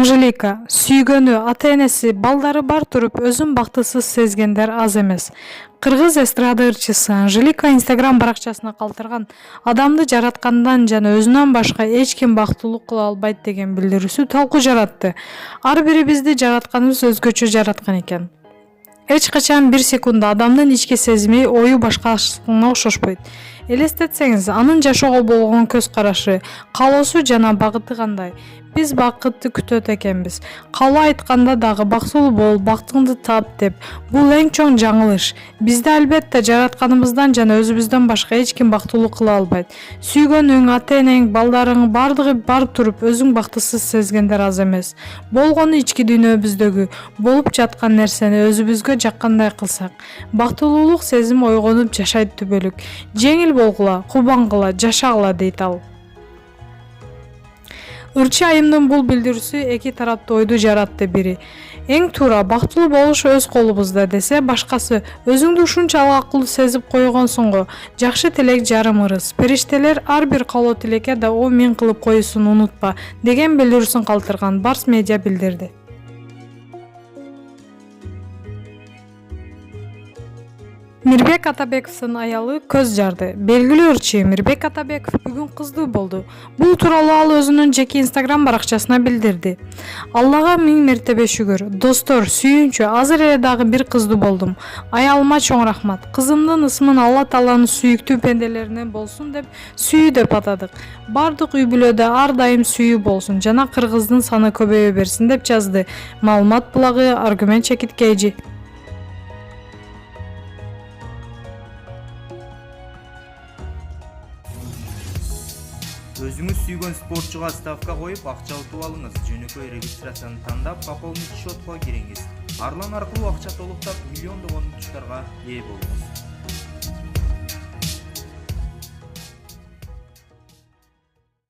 Анжелика сүйгөнү, ата-энеси, балдары бар туруп өзүн бактысыз сезгендер аз эмес. Кыргыз эстрада ырчысы Анжелика Instagram баракчасына калтырган адамды жараткандан жана өзүнөн башка эч ким бактылуу кыла албайт деген билдирүүсү талкуу жаратты. Ар бирибизди жаратканыбыз өзгөчө жараткан экен. Эч качан бир секунд адамдын ички сезими, ою башкасына окшошпойт. Элестетсеңиз, анын жашоого болгон көз карашы, каалоосу жана багыты кандай? Биз бакытты күтөт экенбиз. Калуу айтканда дагы бактылуу бол, бактыңды тап деп. Бул эң чоң жаңылыш. Бизди албетте жаратканыбыздан жана өзүбүздөн башка эч ким бактылуу кыла албайт. Сүйгөнүң, ата-энең, балдарың бардыгы бар туруп өзүң бактысыз сезгендер аз эмес. Болгону ички дүйнөбүздөгү, болуп жаткан нерсени өзүбүзгө жаккандай кылсак. Бактылуулук сезим ойгонуп жашайт түбөлүк. Жеңил болгула, кубангыла, жашагыла дейт ал. Ырчы айымдын бул билдирүүсү эки тараптуу ойду жаратты. Бири эң туура бактылуу болуш өз колубузда десе, башкасы өзүңдү ушунчалык акылдуу сезип койгонсуң го. Жакшы тилек жарым ырыс. Периштелер ар бир каалоо тилекке да миң кылып коюусун унутпа деген билдирүүсүн калтырган. Барс медиа билдирди. Мирбек Атабековдун аялы көз жарды. Белгилүү ырчы Мирбек Атабеков бүгүн кыздуу болду. Бул тууралуу ал өзүнүн жеке Instagram баракчасына билдирди. Аллага миң мертебе шүгүр. Достор, сүйүнчү, азыр эле дагы бир кыздуу болдум. Аялыма чоң рахмат. Кызымдын ысмын Алла Тааланын сүйүктүү пенделеринен болсун деп сүйүү деп атадык. Бардык үй бүлөдө ар дайым сүйүү болсун жана кыргыздын саны көбөйө берсин деп жазды. Маалымат булагы Аргумент Чекиткейжи. Өзүңүз сүйгөн спортчуга ставка коюп акча утуп алыңыз. Жөнөкөй регистрацияны тандап, пополнить счетко кириңиз. Арлан аркылуу акча толуктап, миллиондогон утуштарга ээ болуңуз.